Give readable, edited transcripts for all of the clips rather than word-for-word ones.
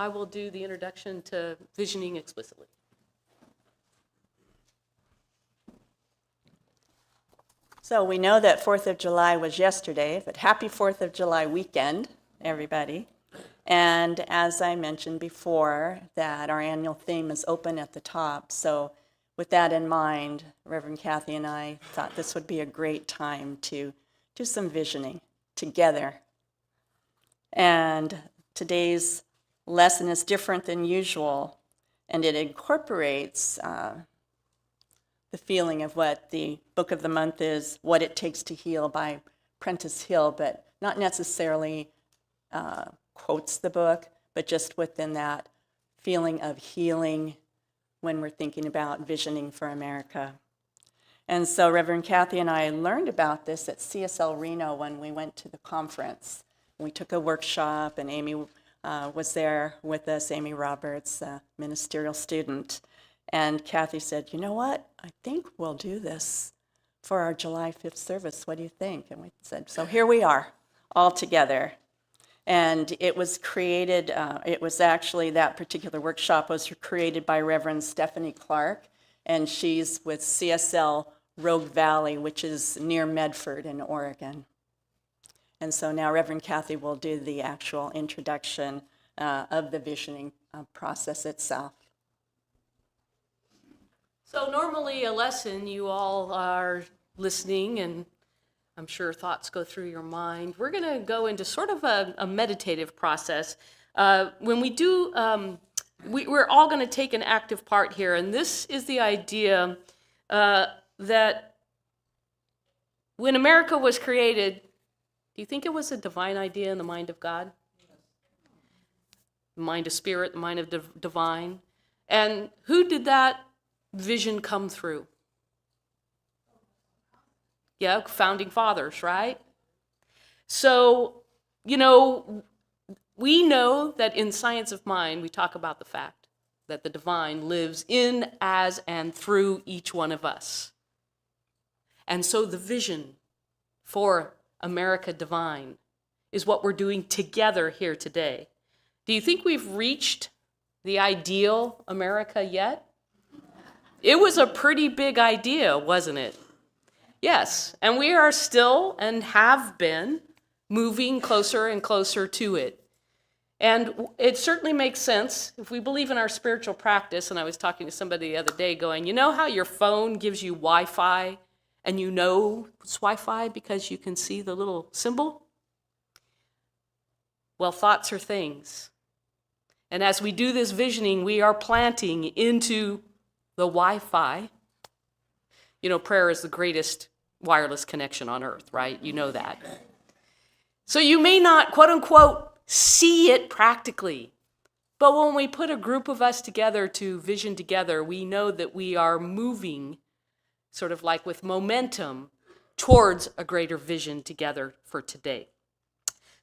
I will do the introduction to visioning explicitly. So we know that 4th of July was yesterday, but happy 4th of July weekend, everybody. And as I mentioned before, that our annual theme is open at the top. So with that in mind, Reverend Kathy and I thought this would be a great time to do some visioning together. And today's lesson is different than usual, and it incorporates the feeling of what the book of the month is, What It Takes to Heal by Prentice Hill, but not necessarily quotes the book, but just within that feeling of healing when we're thinking about visioning for America. And so Reverend Kathy and I learned about this at CSL Reno when we went to the conference. We took a workshop, and Amy was there with us, Amy Roberts, a ministerial student. And Kathy said, you know what, I think we'll do this for our July 5th service. What do you think? And we said, so here we are, all together. And it was created, it was actually, that particular workshop was created by Reverend Stephanie Clark, and she's with CSL Rogue Valley, which is near Medford in Oregon. And so now Reverend Kathy will do the actual introduction of the visioning process itself. So normally a lesson, you all are listening, and I'm sure thoughts go through your mind. We're going to go into sort of a meditative process. When we do, we're all going to take an active part here, and this is the idea that when America was created, do you think it was a divine idea in the mind of God? The mind of spirit, the mind of divine. And who did that vision come through? Yeah, founding fathers, right? So, you know, we know that in science of mind, we talk about the fact that the divine lives in, as, and through each one of us. And so the vision for America Divine is what we're doing together here today. Do you think we've reached the ideal America yet? It was a pretty big idea, wasn't it? Yes, and we are still and have been moving closer and closer to it. And it certainly makes sense if we believe in our spiritual practice. And I was talking to somebody the other day going, you know how your phone gives you Wi-Fi and you know it's Wi-Fi because you can see the little symbol? Well, thoughts are things. And as we do this visioning, we are planting into the Wi-Fi. You know, prayer is the greatest wireless connection on earth, right? You know that. So you may not, quote unquote, see it practically. But when we put a group of us together to vision together, we know that we are moving sort of like with momentum towards a greater vision together for today.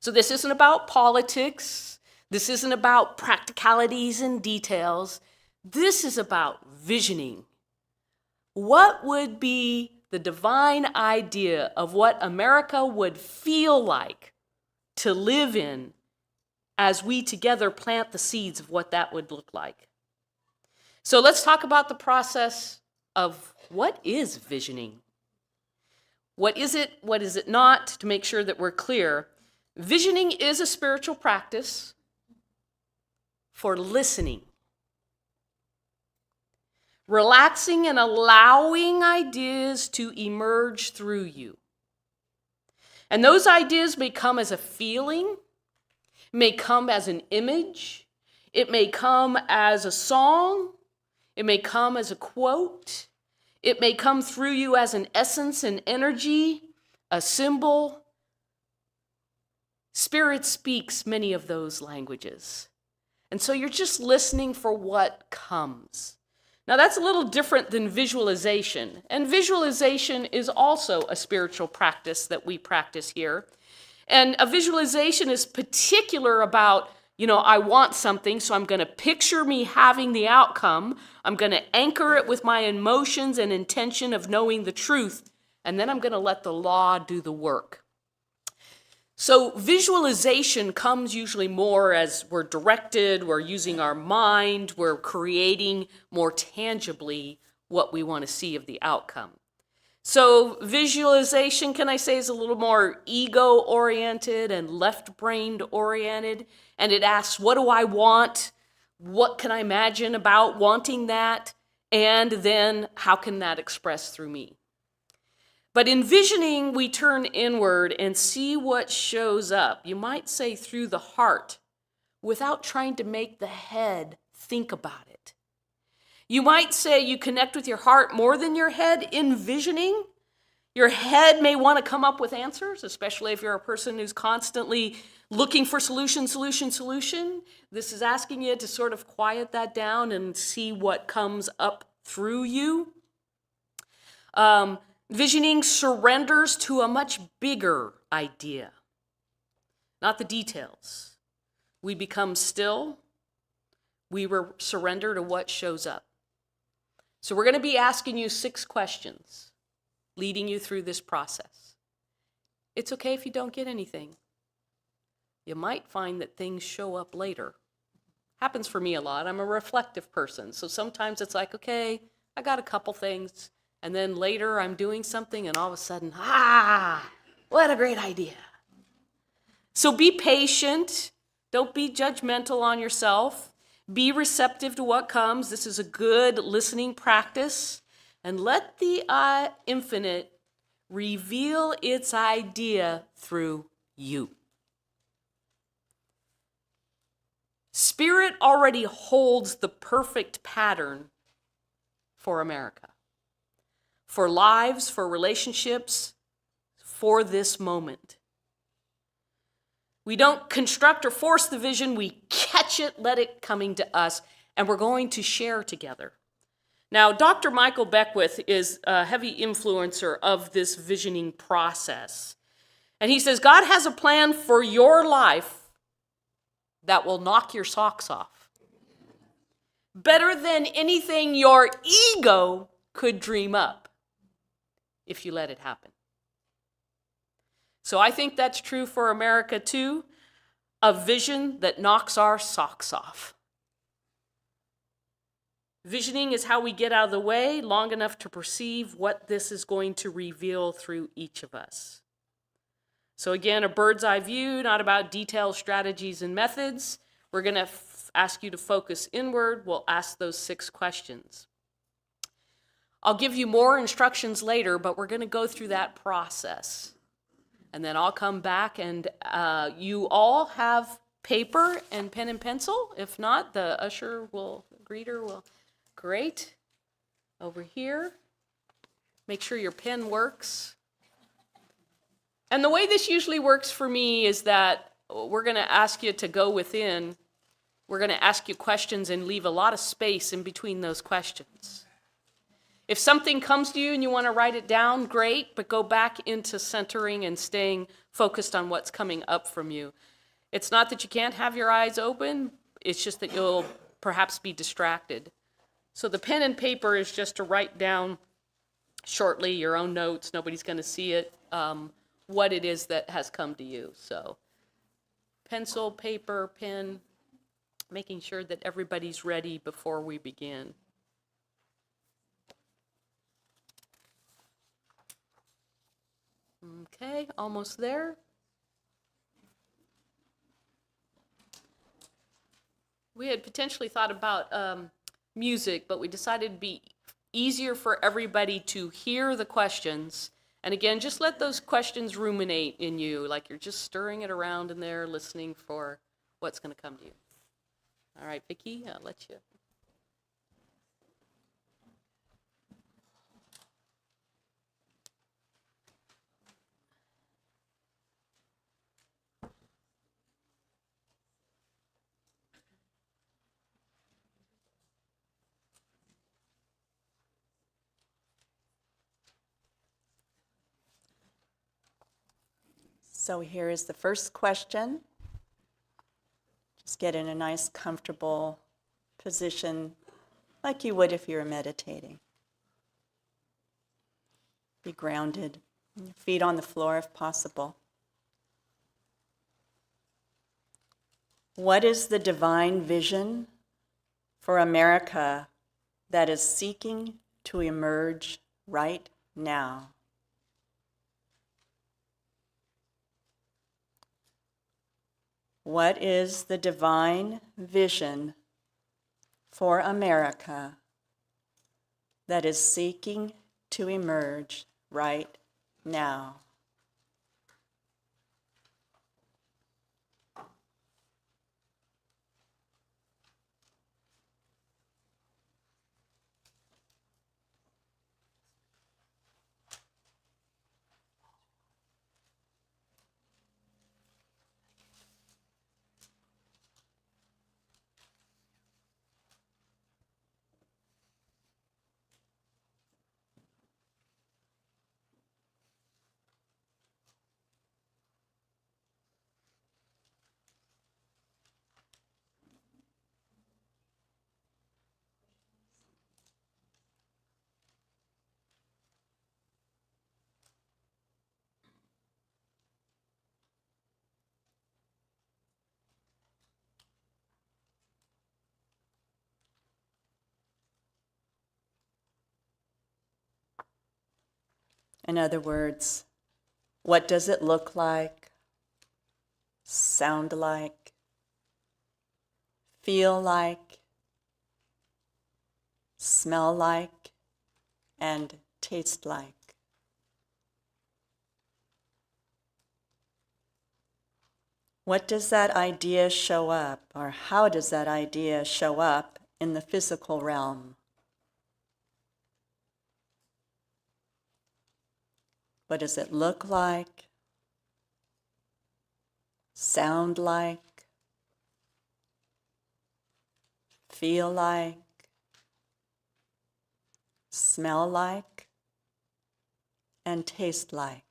So this isn't about politics. This isn't about practicalities and details. This is about visioning. What would be the divine idea of what America would feel like to live in as we together plant the seeds of what that would look like? So let's talk about the process of what is visioning. What is it? What is it not? To make sure that we're clear, visioning is a spiritual practice for listening. Relaxing and allowing ideas to emerge through you. And those ideas may come as a feeling, may come as an image, it may come as a song, it may come as a quote, it may come through you as an essence, an energy, a symbol. Spirit speaks many of those languages. And so you're just listening for what comes. Now that's a little different than visualization. And visualization is also a spiritual practice that we practice here. And a visualization is particular about, you know, I want something, so I'm going to picture me having the outcome. I'm going to anchor it with my emotions and intention of knowing the truth. And then I'm going to let the law do the work. So visualization comes usually more as we're directed, we're using our mind, we're creating more tangibly what we want to see of the outcome. So visualization, can I say, is a little more ego-oriented and left-brained oriented, and it asks, what do I want? What can I imagine about wanting that? And then how can that express through me? But in visioning, we turn inward and see what shows up. You might say through the heart, without trying to make the head think about it. You might say you connect with your heart more than your head in visioning. Your head may want to come up with answers, especially if you're a person who's constantly looking for solution. This is asking you to sort of quiet that down and see what comes up through you. Visioning surrenders to a much bigger idea, not the details. We become still. We surrender to what shows up. So we're going to be asking you 6 questions, leading you through this process. It's okay if you don't get anything. You might find that things show up later. Happens for me a lot. I'm a reflective person. So sometimes it's like, okay, I got a couple things. And then later I'm doing something and all of a sudden, what a great idea. So be patient. Don't be judgmental on yourself. Be receptive to what comes. This is a good listening practice. And let the infinite reveal its idea through you. Spirit already holds the perfect pattern for America, for lives, for relationships, for this moment. We don't construct or force the vision, we catch it, let it coming to us, and we're going to share together. Now, Dr. Michael Beckwith is a heavy influencer of this visioning process. And he says, God has a plan for your life that will knock your socks off. Better than anything your ego could dream up, if you let it happen. So I think that's true for America too, a vision that knocks our socks off. Visioning is how we get out of the way long enough to perceive what this is going to reveal through each of us. So again, a bird's eye view, not about detailed strategies and methods. We're going to ask you to focus inward. We'll ask those 6 questions. I'll give you more instructions later, but we're going to go through that process. And then I'll come back and you all have paper and pen and pencil. If not, the greeter will. Great. Over here. Make sure your pen works. And the way this usually works for me is that we're going to ask you to go within. We're going to ask you questions and leave a lot of space in between those questions. If something comes to you and you want to write it down, great, but go back into centering and staying focused on what's coming up from you. It's not that you can't have your eyes open, it's just that you'll perhaps be distracted. So the pen and paper is just to write down shortly your own notes. Nobody's going to see it, what it is that has come to you. So pencil, paper, pen, making sure that everybody's ready before we begin. Okay, almost there. We had potentially thought about music, but we decided it'd be easier for everybody to hear the questions. And again, just let those questions ruminate in you, like you're just stirring it around in there, listening for what's going to come to you. All right, Vicki, I'll let you. So here is the first question. Just get in a nice, comfortable position like you would if you were meditating. Be grounded, feet on the floor if possible. What is the divine vision for America that is seeking to emerge right now? What is the divine vision for America that is seeking to emerge right now? In other words, what does it look like, sound like, feel like, smell like, and taste like? What does that idea show up, or how does that idea show up in the physical realm? What does it look like, sound like, feel like, smell like, and taste like?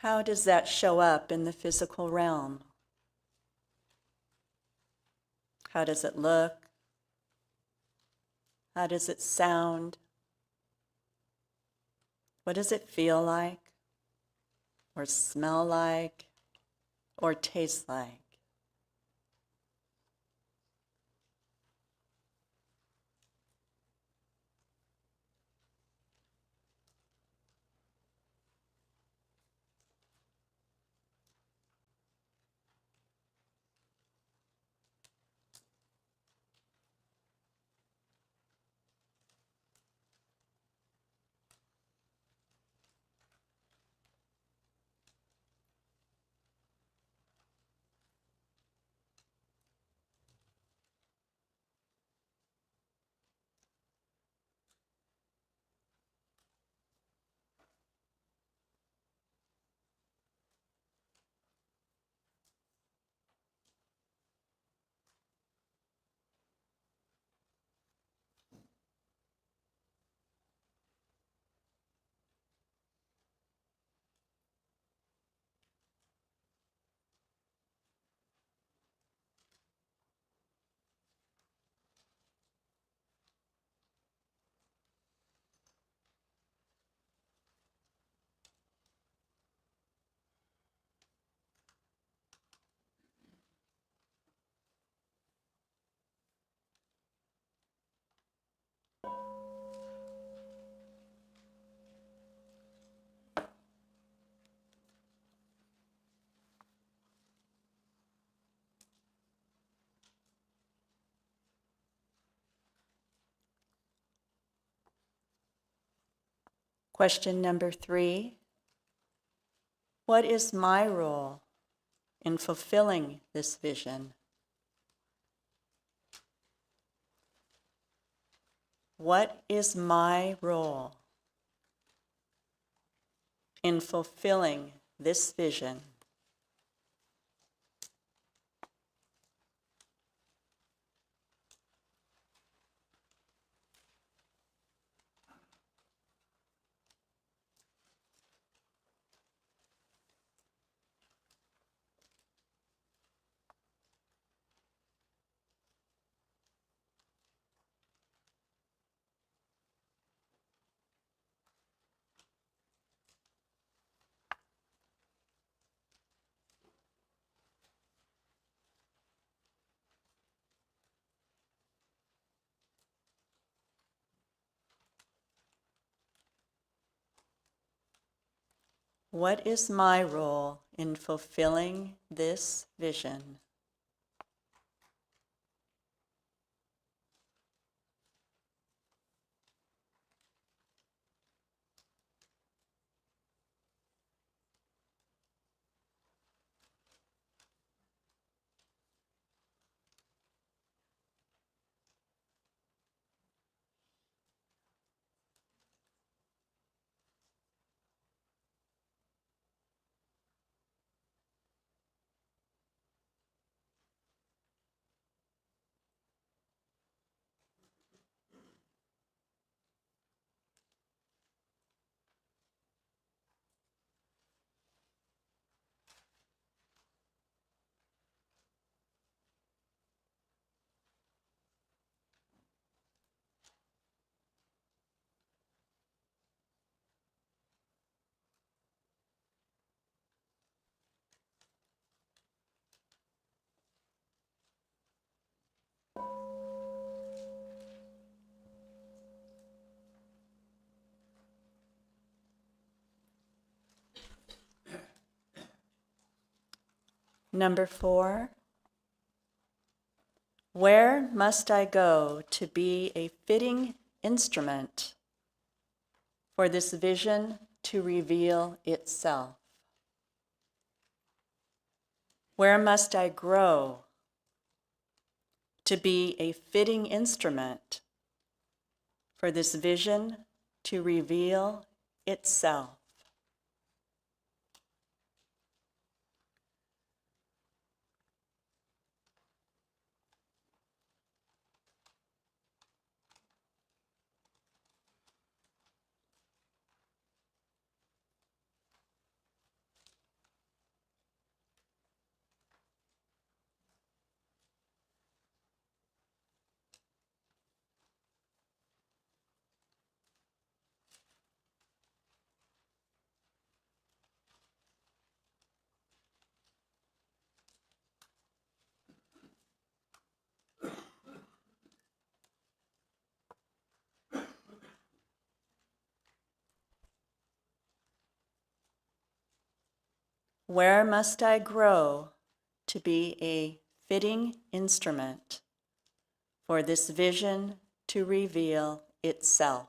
How does that show up in the physical realm? How does it look? How does it sound? What does it feel like, or smell like, or taste like? Question number 3. What is my role in fulfilling this vision? What is my role in fulfilling this vision? What is my role in fulfilling this vision? Number 4, where must I go to be a fitting instrument for this vision to reveal itself? Where must I grow to be a fitting instrument for this vision to reveal itself? Where must I grow to be a fitting instrument for this vision to reveal itself?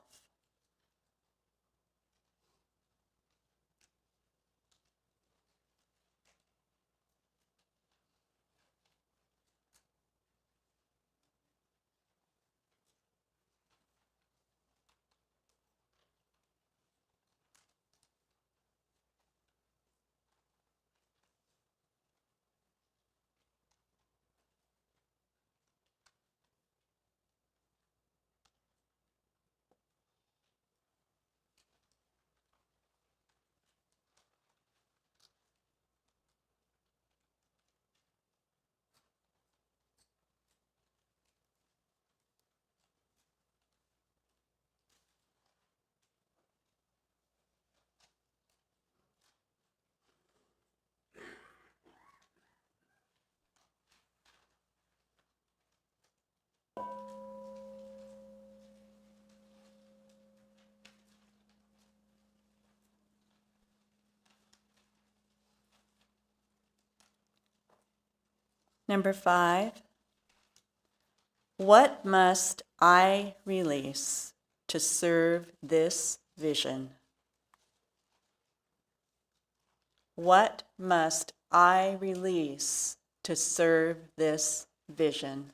Number 5, what must I release to serve this vision? What must I release to serve this vision?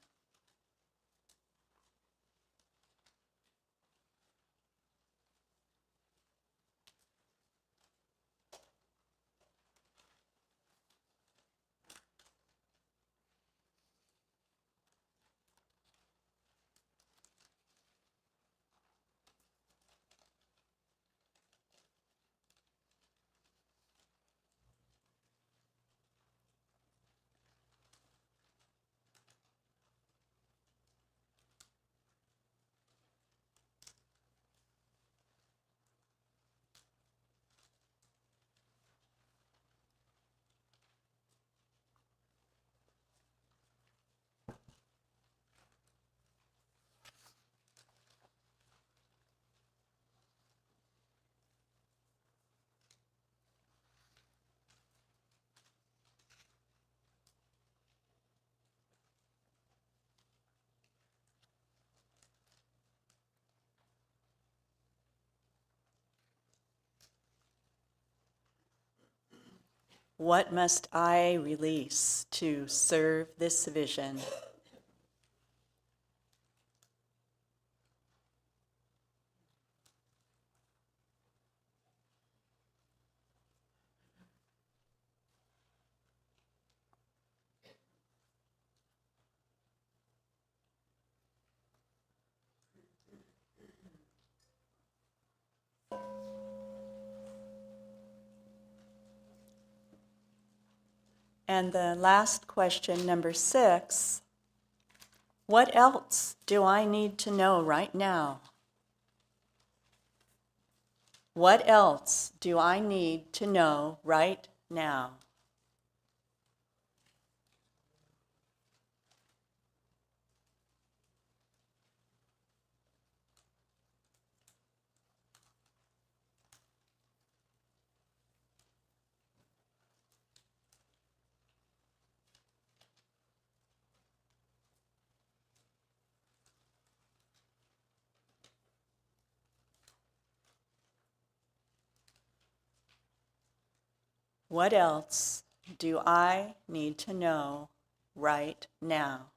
What must I release to serve this vision? And the last question, number 6, what else do I need to know right now? What else do I need to know right now? What else do I need to know right now?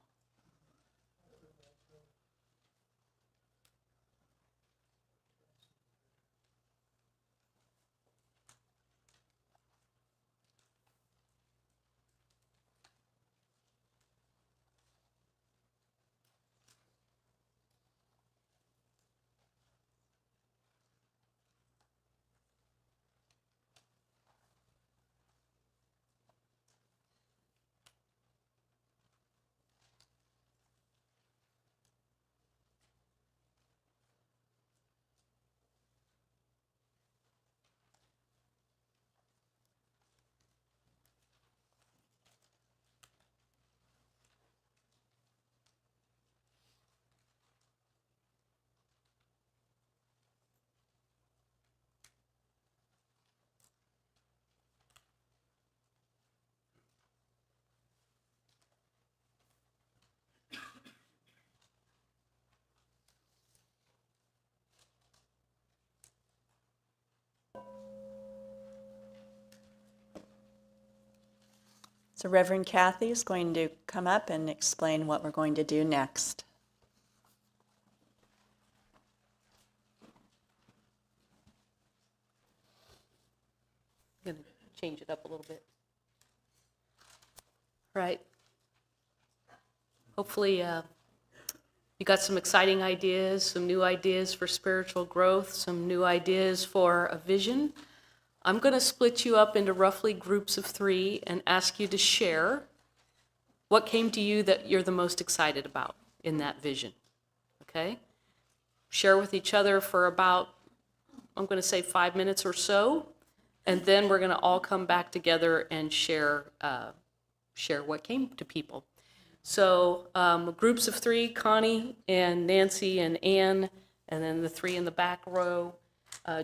So Reverend Kathy is going to come up and explain what we're going to do next. I'm going to change it up a little bit. Right. Hopefully you got some exciting ideas, some new ideas for spiritual growth, some new ideas for a vision. I'm going to split you up into roughly groups of 3 and ask you to share what came to you that you're the most excited about in that vision. Okay? Share with each other for about, I'm going to say 5 minutes or so, and then we're going to all come back together and share what came to people. So groups of 3, Connie and Nancy and Ann, and then the 3 in the back row,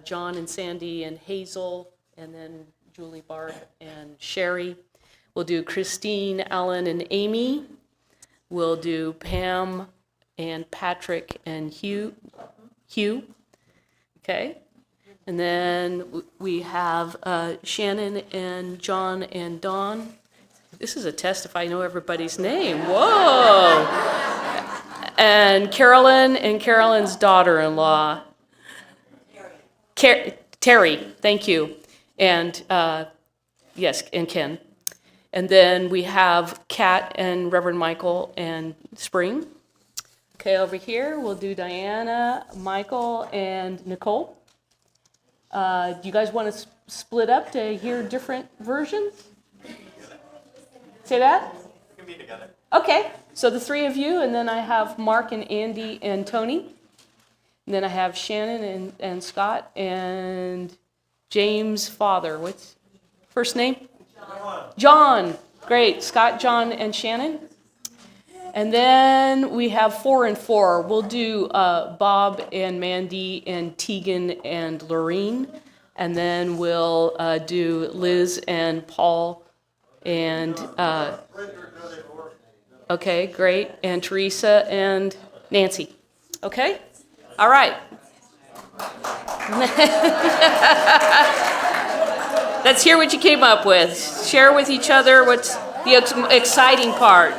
John and Sandy and Hazel, and then Julie, Bart, and Sherry. We'll do Christine, Alan, and Amy. We'll do Pam and Patrick and Hugh. Okay? And then we have Shannon and John and Dawn. This is a test if I know everybody's name. Whoa! And Carolyn and Carolyn's daughter-in-law. Terry, thank you. And yes, and Ken. And then we have Kat and Reverend Michael and Spring. Okay, over here we'll do Diana, Michael, and Nicole. Do you guys want to split up to hear different versions? Say that? We can be together. Okay, so the 3 of you, and then I have Mark and Andy and Tony. And then I have Shannon and Scott and James' father. What's first name? John. Great. Scott, John, and Shannon. And then we have 4 and 4. We'll do Bob and Mandy and Tegan and Lorene. And then we'll do Liz and Paul and, okay, great. And Teresa and Nancy. Okay? All right. Let's hear what you came up with. Share with each other what's the exciting part.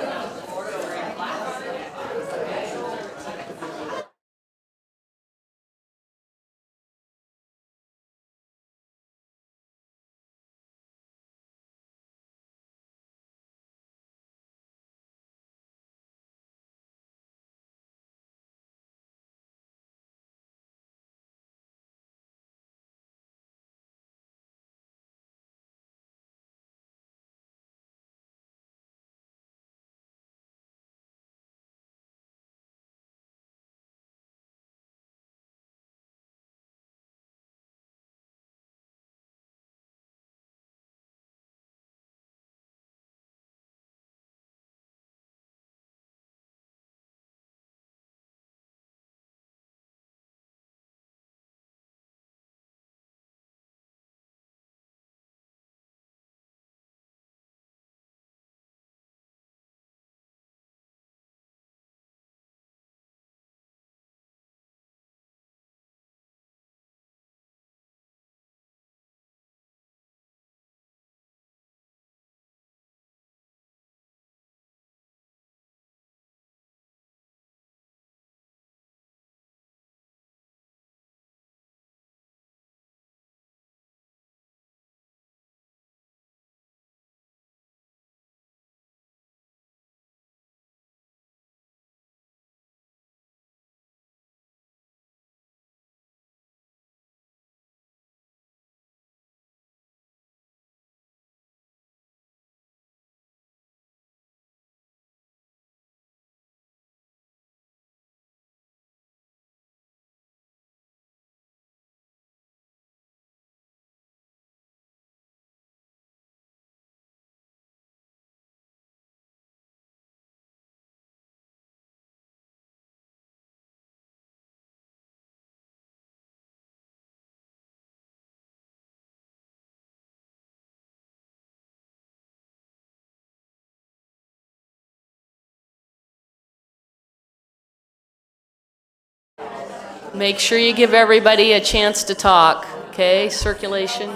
Make sure you give everybody a chance to talk, okay? Circulation.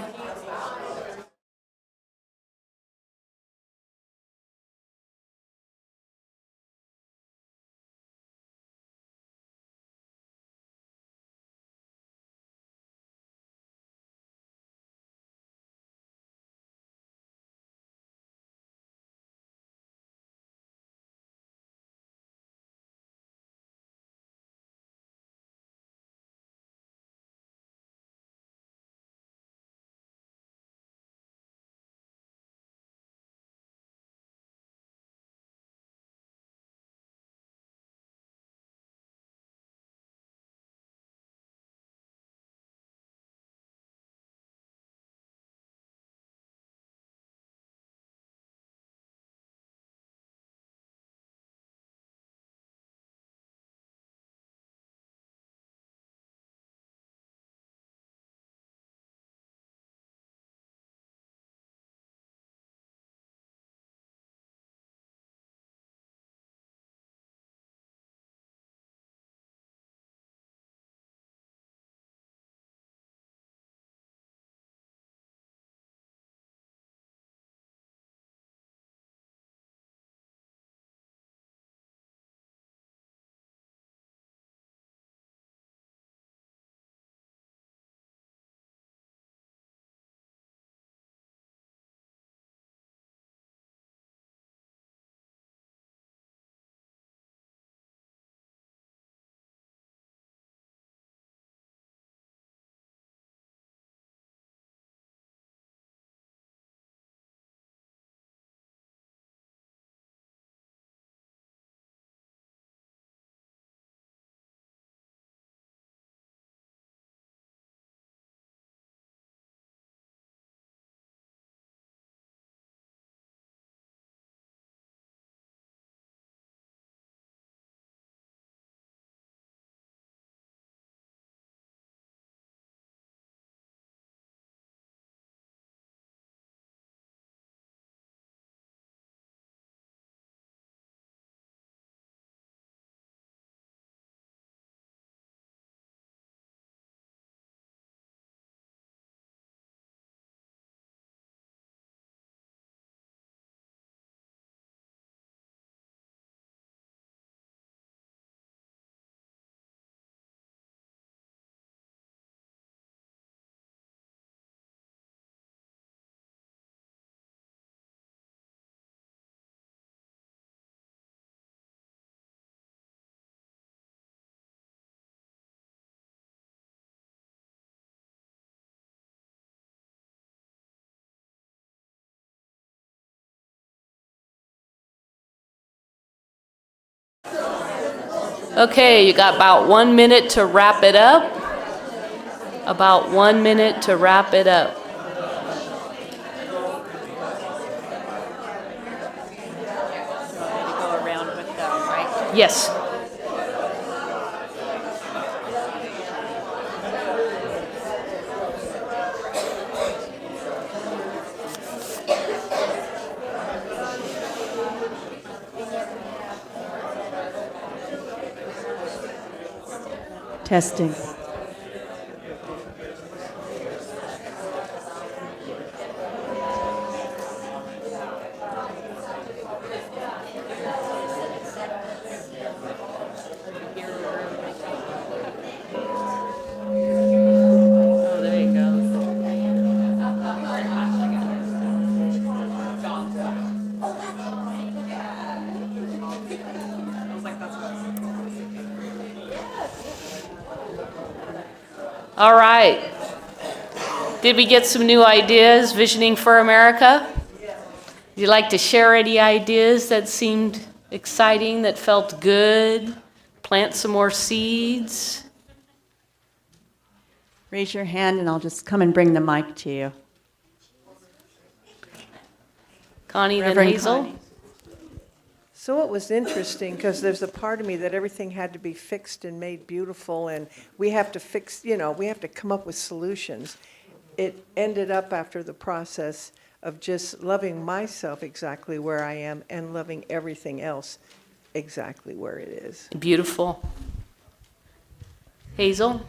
Okay, you got about 1 minute to wrap it up. About 1 minute to wrap it up. Go around with them, right? Yes. Testing. Oh, there you go. All right. Did we get some new ideas, visioning for America? Would you like to share any ideas that seemed exciting, that felt good? Plant some more seeds? Raise your hand and I'll just come and bring the mic to you. Connie, then Reverend Hazel? Connie. So it was interesting because there's a part of me that everything had to be fixed and made beautiful, and we have to fix, we have to come up with solutions. It ended up after the process of just loving myself exactly where I am and loving everything else exactly where it is. Beautiful. Hazel?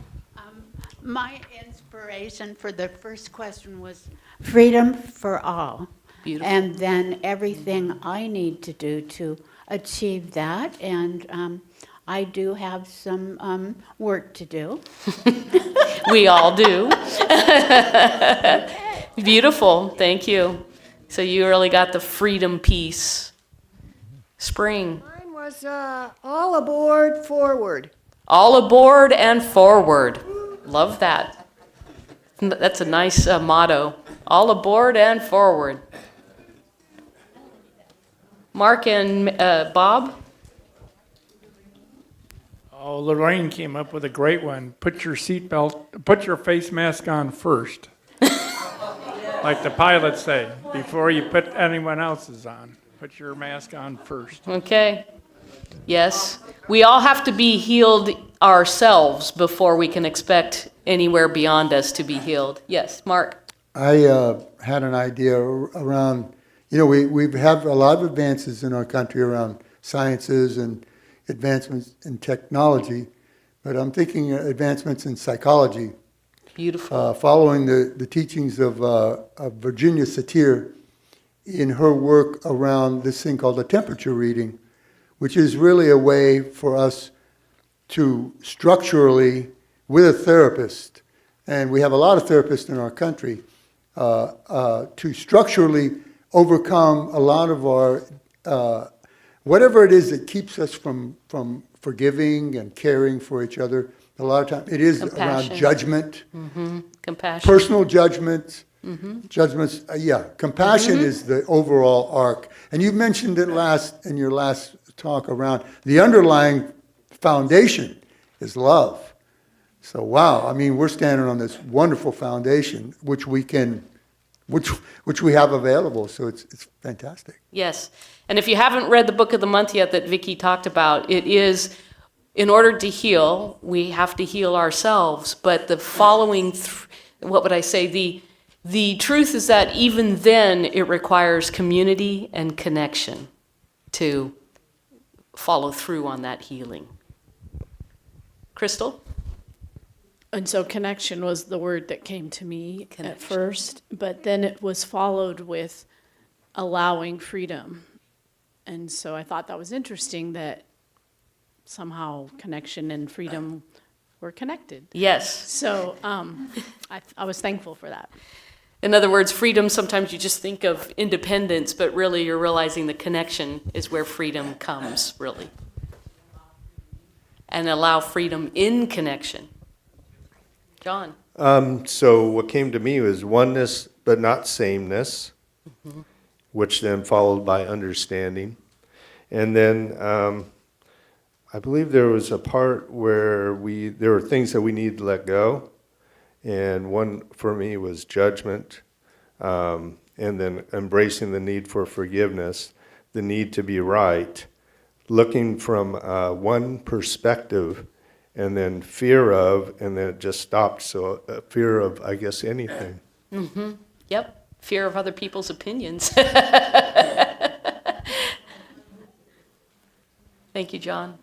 My inspiration for the first question was freedom for all. Beautiful. And then everything I need to do to achieve that. And I do have some work to do. We all do. Beautiful. Thank you. So you really got the freedom piece. Spring. Mine was all aboard, forward. All aboard and forward. Love that. That's a nice motto. All aboard and forward. Mark and Bob? Oh, Lorraine came up with a great one. Put your face mask on first. Like the pilots say, before you put anyone else's on. Put your mask on first. Okay. Yes. We all have to be healed ourselves before we can expect anywhere beyond us to be healed. Yes, Mark? I had an idea around, we have a lot of advances in our country around sciences and advancements in technology, but I'm thinking advancements in psychology. Beautiful. Following the teachings of Virginia Satir in her work around this thing called the temperature reading, which is really a way for us to structurally, with a therapist, and we have a lot of therapists in our country, to structurally overcome a lot of our, whatever it is that keeps us from forgiving and caring for each other. A lot of times it is Compassion. around judgment, Compassion. personal judgments, judgments. Compassion is the overall arc. And you mentioned it in your last talk around the underlying foundation is love. So wow, I mean, we're standing on this wonderful foundation, which we have available. So it's fantastic. Yes. And if you haven't read the book of the month yet that Vicki talked about, it is, in order to heal, we have to heal ourselves. But the following, what would I say? The truth is that even then it requires community and connection to follow through on that healing. Crystal? And so connection was the word that came to me at first, but then it was followed with allowing freedom. And so I thought that was interesting that somehow connection and freedom were connected. Yes. So I was thankful for that. In other words, freedom, sometimes you just think of independence, but really you're realizing the connection is where freedom comes, really. And allow freedom in connection. John? So what came to me was oneness, but not sameness, which then followed by understanding. And then I believe there was a part where there were things that we need to let go. And one for me was judgment, and then embracing the need for forgiveness, the need to be right, looking from one perspective, and then fear of, and then it just stopped. So fear of, I guess, anything. Mm-hmm. Yep. Fear of other people's opinions. Thank you, John.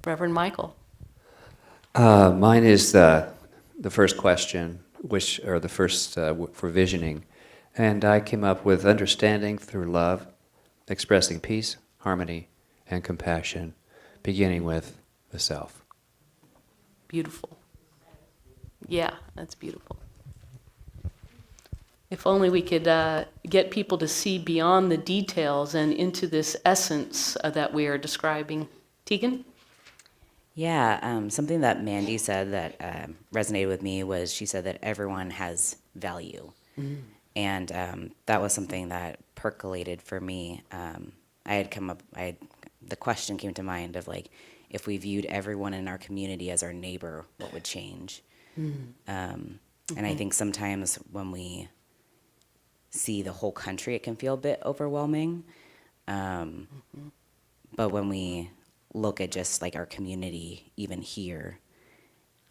Reverend Michael. Mine is the first question, or the first for visioning. And I came up with understanding through love, expressing peace, harmony, and compassion, beginning with the self. Beautiful. Yeah, that's beautiful. If only we could get people to see beyond the details and into this essence that we are describing. Tegan? Yeah, something that Mandy said that resonated with me was she said that everyone has value. Mm. And that was something that percolated for me. The question came to mind of like, if we viewed everyone in our community as our neighbor, what would change? Mm. And I think sometimes when we see the whole country, it can feel a bit overwhelming. But when we look at just like our community, even here,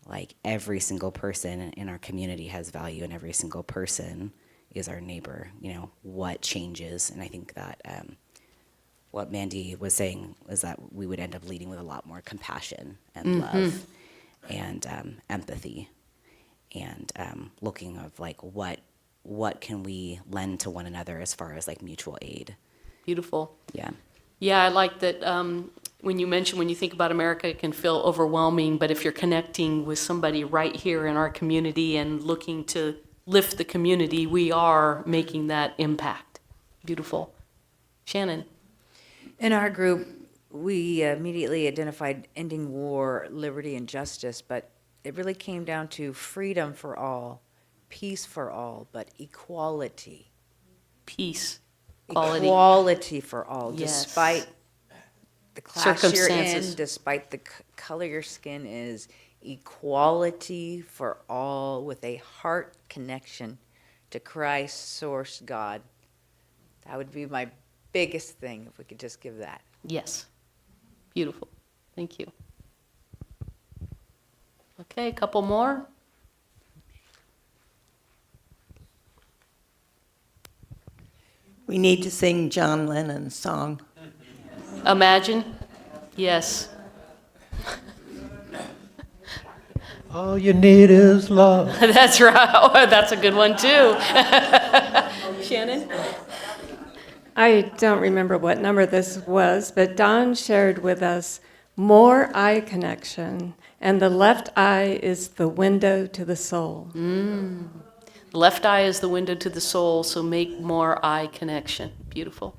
like every single person in our community has value, and every single person is our neighbor. You know, what changes? And I think that what Mandy was saying was that we would end up leading with a lot more compassion and love and empathy, and looking of like what can we lend to one another as far as like mutual aid. Beautiful. Yeah. Yeah, I like that when you think about America, it can feel overwhelming, but if you're connecting with somebody right here in our community and looking to lift the community, we are making that impact. Beautiful. Shannon? In our group, we immediately identified ending war, liberty, and justice, but it really came down to freedom for all, peace for all, but equality. Peace. Equality for all, Yes. despite the class you're Circumstances. in, despite the color your skin is, equality for all with a heart connection to Christ, source, God. That would be my biggest thing if we could just give that. Yes. Beautiful. Thank you. Okay, a couple more. We need to sing John Lennon's song. Imagine? Yes. All you need is love. That's right. Oh, that's a good one, too. Shannon? I don't remember what number this was, but Don shared with us more eye connection, and the left eye is the window to the soul. The left eye is the window to the soul, so make more eye connection. Beautiful.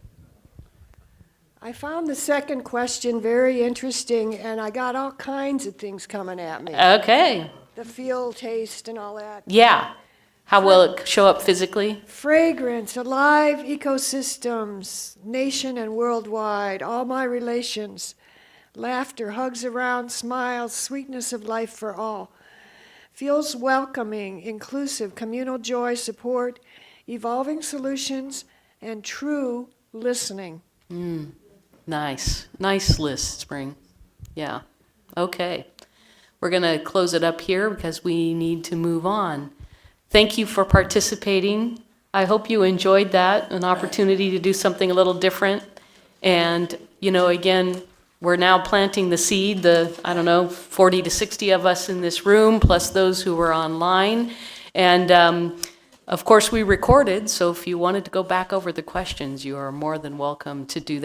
I found the second question very interesting, and I got all kinds of things coming at me. Okay. The feel, taste, and all that. Yeah. How will it show up physically? Fragrance, alive ecosystems, nation and worldwide, all my relations. Laughter, hugs around, smiles, sweetness of life for all. Feels welcoming, inclusive, communal joy, support, evolving solutions, and true listening. Nice. Nice list, Spring. Yeah. Okay. We're going to close it up here because we need to move on. Thank you for participating. I hope you enjoyed that, an opportunity to do something a little different. And, again, we're now planting the seed, 40 to 60 of us in this room, plus those who were online. And, of course, we recorded, so if you wanted to go back over the questions, you are more than welcome to do that.